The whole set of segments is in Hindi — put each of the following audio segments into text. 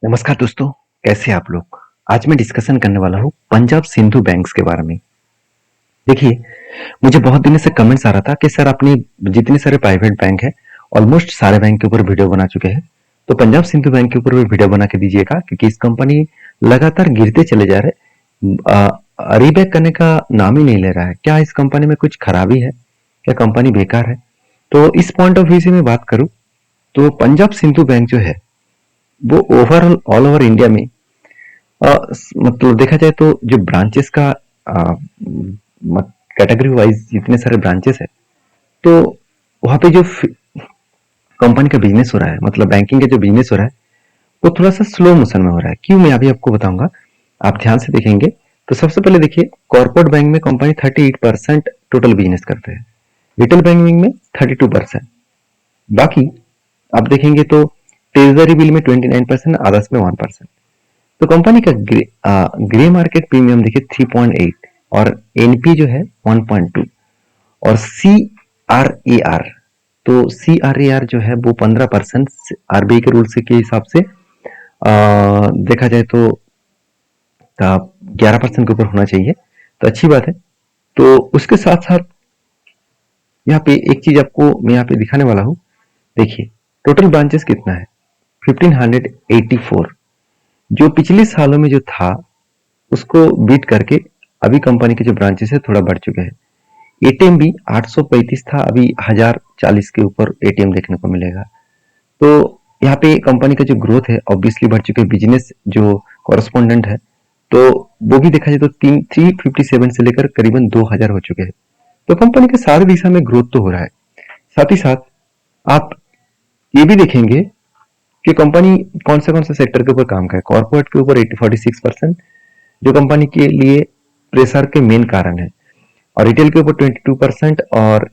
नमस्कार दोस्तों, कैसे हैं आप लोग? आज मैं डिस्कशन करने वाला हूँ पंजाब सिंधु बैंक्स के बारे में। देखिए, मुझे बहुत दिनों से कमेंट्स आ रहा था कि सर आपने जितने सारे प्राइवेट बैंक हैं, ऑलमोस्ट सारे बैंक के ऊपर वीडियो बना चुके हैं। तो पंजाब सिंधु बैंक के ऊपर भी वीडियो बना के दीजिएगा क्योंकि इस कंपनी लगातार गिरते चले जा रहे। रीबैक करने का नाम ही नहीं ले रहा है। क्या इस कंपनी में कुछ खराबी है? क्या कंपनी बेकार है? तो इस पॉइंट ऑफ व्यू से मैं बात करूँ तो पंजाब सिंधु बैंक जो है वो ओवरऑल ऑल ओवर इंडिया में मतलब देखा जाए तो जो ब्रांचेस का कैटेगरी वाइज जितने सारे ब्रांचेस है तो वहाँ पे जो कंपनी का बिजनेस हो रहा है मतलब बैंकिंग का जो बिजनेस हो रहा है वो थोड़ा सा स्लो मोशन में हो रहा है। क्यों, मैं अभी आपको बताऊंगा। आप ध्यान से देखेंगे तो सबसे पहले देखिए, कॉर्पोरेट बैंक में कंपनी 38% टोटल बिजनेस करते हैं, रिटेल बैंकिंग में 32%, बाकी आप देखेंगे तो ट्रेजरी बिल में 29%, अदर्स में 1%। तो कंपनी का ग्रे मार्केट प्रीमियम देखिए 3.8 और एनपी जो है 1.2 और सी आर ए आर, तो सी आर ए आर जो है वो 15% आरबीआई के रूल्स के हिसाब से देखा जाए तो 11% के ऊपर होना चाहिए, तो अच्छी बात है। तो उसके साथ साथ यहाँ पे एक चीज आपको मैं यहाँ पे दिखाने वाला हूँ। देखिए टोटल ब्रांचेस कितना है, 1584, जो पिछले सालों में जो था उसको बीट करके अभी कंपनी के जो ब्रांचेस है थोड़ा बढ़ चुके हैं। एटीएम भी 835 था, अभी 1040 के ऊपर एटीएम देखने को मिलेगा। तो यहाँ पे कंपनी का जो ग्रोथ है ऑब्वियसली बढ़ चुके हैं, बिजनेस जो कॉरेस्पॉन्डेंट है तो वो भी देखा जाए तो 357 से लेकर करीबन 2000 हो चुके हैं। तो कंपनी के सारे दिशा में ग्रोथ तो हो रहा है। साथ ही साथ आप ये भी देखेंगे कि कंपनी कौन से सेक्टर के ऊपर काम करे। कॉर्पोरेट के ऊपर 46%, जो कंपनी के लिए प्रेशर के मेन कारण है, और रिटेल के ऊपर 22% और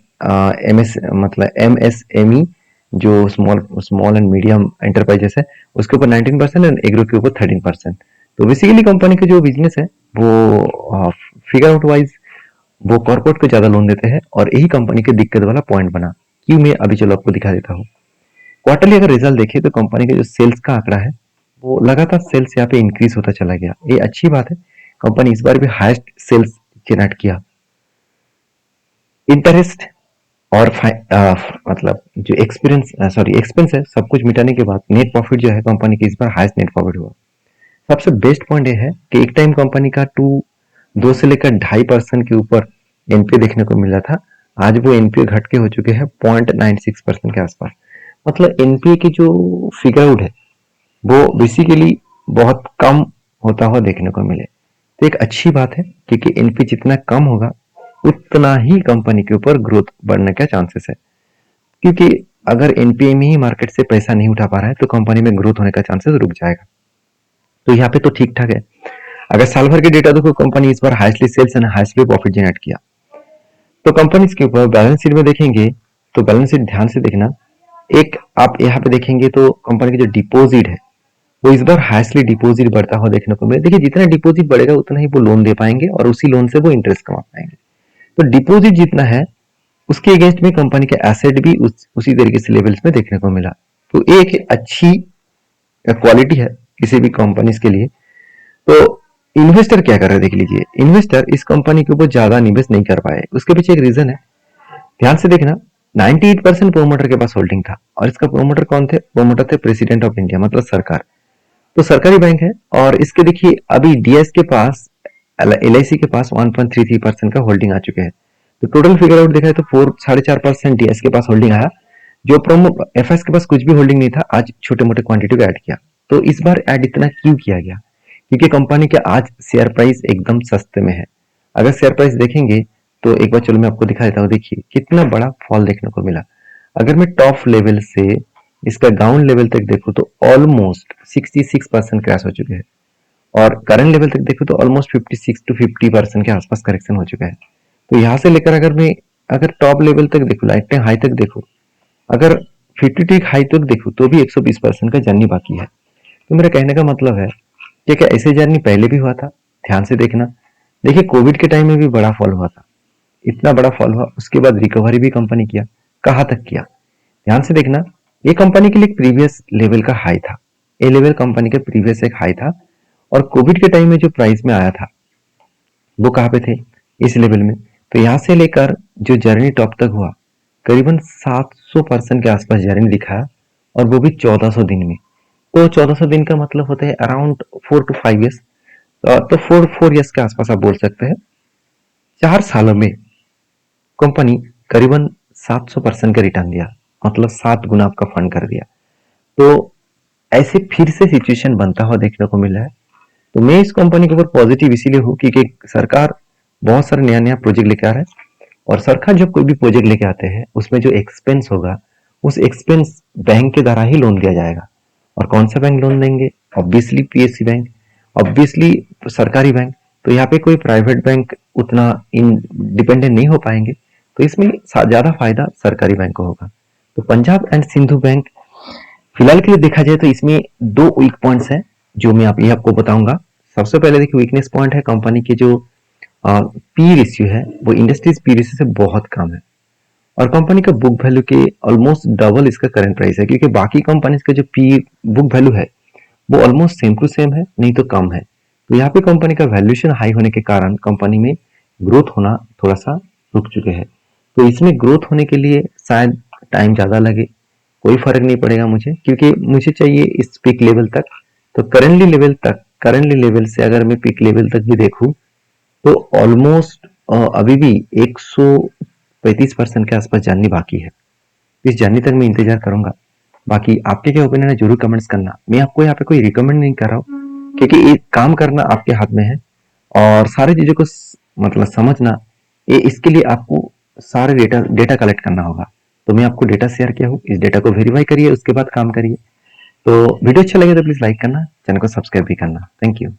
एमएस मतलब एमएसएमई जो small small and medium enterprises है उसके ऊपर 19% एंड एग्रो के ऊपर 13%। तो बेसिकली कंपनी का जो बिजनेस है वो फिगर आउट वाइज वो कॉर्पोरेट को ज्यादा लोन देते हैं और यही कंपनी के दिक्कत वाला पॉइंट बना। क्यों, मैं अभी चलो आपको दिखा देता हूँ। क्वार्टरली अगर रिजल्ट देखें तो कंपनी का जो सेल्स का आंकड़ा है वो लगातार सेल्स यहाँ पे इंक्रीज होता चला गया, ये अच्छी बात है। कंपनी इस बार भी हाईएस्ट सेल्स जनरेट किया। इंटरेस्ट और मतलब जो एक्सपेंस है सब कुछ मिटाने के बाद नेट प्रॉफिट जो है कंपनी की इस बार हाईएस्ट नेट प्रॉफिट हुआ। सबसे बेस्ट पॉइंट ये है कि एक टाइम कंपनी का 2 से लेकर 2.5% के ऊपर एनपीए देखने को मिला था, आज वो एनपीए घट के हो चुके हैं 0.96% के आसपास। मतलब एनपीए की जो फिगर आउट है वो बेसिकली बहुत कम होता हुआ देखने को मिले, तो एक अच्छी बात है क्योंकि एनपीए जितना कम होगा उतना ही कंपनी के ऊपर ग्रोथ बढ़ने का चांसेस है। क्योंकि अगर एनपीए में ही मार्केट से पैसा नहीं उठा पा रहा है तो कंपनी में ग्रोथ होने का चांसेस रुक जाएगा। तो यहाँ पे तो ठीक ठाक है। अगर साल भर के डेटा देखो, कंपनी इस बार हाईएस्टली सेल्स एंड हाईएस्टली प्रॉफिट जनरेट किया। तो कंपनी के ऊपर बैलेंस शीट में देखेंगे तो बैलेंस शीट ध्यान से देखना। एक आप यहाँ पे देखेंगे तो कंपनी की जो डिपॉजिट है वो इस बार हाईएस्टली डिपॉजिट बढ़ता हुआ देखने को मिले। देखिए जितना डिपॉजिट बढ़ेगा उतना ही वो लोन दे पाएंगे और उसी लोन से वो इंटरेस्ट कमा पाएंगे। तो डिपॉजिट जितना है उसके अगेंस्ट में कंपनी के एसेट भी उसी तरीके से लेवल्स में देखने को मिला। तो एक अच्छी क्वालिटी है किसी भी कंपनीज के लिए। तो इन्वेस्टर क्या कर रहे हैं देख लीजिए। इन्वेस्टर इस कंपनी के ऊपर ज्यादा निवेश नहीं कर पाए, उसके पीछे एक रीजन है, ध्यान से देखना। 98% प्रोमोटर के पास होल्डिंग था और इसका प्रोमोटर कौन थे? प्रोमोटर थे प्रेसिडेंट ऑफ इंडिया मतलब सरकार। तो सरकारी बैंक है और इसके देखिए अभी डीएस के पास एलआईसी के पास 1.33% का होल्डिंग आ चुके हैं। तो टोटल फिगर आउट देखा है तो 4.5% डीएस के पास होल्डिंग आया। जो प्रोमो एफएस के पास कुछ भी होल्डिंग नहीं था, आज छोटे मोटे क्वांटिटी को ऐड किया। तो इस बार ऐड इतना क्यों किया गया? क्योंकि कंपनी के आज शेयर प्राइस एकदम सस्ते में है। अगर शेयर प्राइस देखेंगे तो एक बार चलो मैं आपको दिखा देता हूँ। देखिए कितना बड़ा फॉल देखने को मिला। अगर मैं टॉप लेवल से इसका ग्राउंड लेवल तक देखूं तो ऑलमोस्ट 66% क्रैश हो चुके हैं और करंट लेवल तक देखो तो ऑलमोस्ट 56 to 50% के आसपास करेक्शन हो चुका है। तो यहाँ से लेकर अगर मैं अगर टॉप लेवल तक देखूं, लाइफ टाइम हाई तक देखूं, अगर 52 हाई तक देखूं तो भी 120% का जर्नी बाकी है। तो मेरा कहने का मतलब है कि क्या ऐसे जर्नी पहले भी हुआ था? ध्यान से देखना। देखिए कोविड के टाइम में भी बड़ा फॉल हुआ था, इतना बड़ा फॉल हुआ, उसके बाद रिकवरी भी कंपनी किया। कहाँ तक किया ध्यान से देखना। ये कंपनी के लिए प्रीवियस लेवल का हाई था ये लेवल कंपनी के प्रीवियस एक हाई था और कोविड के टाइम में जो प्राइस में आया था वो कहाँ पे थे, इस लेवल में। तो यहाँ से लेकर जो जर्नी टॉप तक हुआ करीबन 700% के आसपास जर्नी दिखाया और वो भी 1400 दिन में। तो 1400 दिन का मतलब होता है अराउंड 4 to 5 years। तो 4 years के आसपास आप बोल सकते हैं। 4 सालों में कंपनी करीबन 700% का रिटर्न दिया, मतलब 7 गुना आपका फंड कर दिया। तो ऐसे फिर से सिचुएशन बनता हुआ देखने को मिला है। तो मैं इस कंपनी के ऊपर पॉजिटिव इसीलिए हूँ क्योंकि सरकार बहुत सारा नया नया प्रोजेक्ट लेके आ रहा है और सरकार जब कोई भी प्रोजेक्ट लेके आते हैं उसमें जो एक्सपेंस होगा उस एक्सपेंस बैंक के द्वारा ही लोन लिया जाएगा। और कौन सा बैंक लोन देंगे? ऑब्वियसली पीएससी बैंक, ऑब्वियसली सरकारी बैंक। तो यहाँ पे कोई प्राइवेट बैंक उतना डिपेंडेंट नहीं हो पाएंगे, तो इसमें ज्यादा फायदा सरकारी बैंक को होगा। तो पंजाब एंड सिंधु बैंक फिलहाल के लिए देखा जाए तो इसमें 2 वीक पॉइंट्स हैं जो मैं आपको बताऊंगा। सबसे पहले देखिए वीकनेस पॉइंट है कंपनी की जो पी रेशियो है वो इंडस्ट्रीज पी रेशियो से बहुत कम है और कंपनी का बुक वैल्यू के ऑलमोस्ट डबल इसका करंट प्राइस है, क्योंकि बाकी कंपनीज का जो पी बुक वैल्यू है वो ऑलमोस्ट सेम टू सेम है, नहीं तो कम है। तो यहाँ पे कंपनी का वैल्यूएशन हाई होने के कारण कंपनी में ग्रोथ होना थोड़ा सा रुक चुके हैं। तो इसमें ग्रोथ होने के लिए शायद टाइम ज़्यादा लगे, कोई फर्क नहीं पड़ेगा मुझे, क्योंकि मुझे चाहिए इस पीक लेवल तक। तो करंटली लेवल से अगर मैं पीक लेवल तक भी देखूँ तो ऑलमोस्ट अभी भी 135% के आसपास जर्नी बाकी है। इस जर्नी तक मैं इंतजार करूंगा। बाकी आपके क्या ओपिनियन है जरूर कमेंट्स करना। मैं आपको यहाँ पे कोई रिकमेंड नहीं कर रहा हूँ क्योंकि ये काम करना आपके हाथ में है और सारी चीजों को मतलब समझना, ये इसके लिए आपको सारे डेटा कलेक्ट करना होगा। तो मैं आपको डेटा शेयर किया हूँ, इस डेटा को वेरीफाई करिए, उसके बाद काम करिए। तो वीडियो अच्छा लगे तो प्लीज लाइक करना, चैनल को सब्सक्राइब भी करना। Thank you.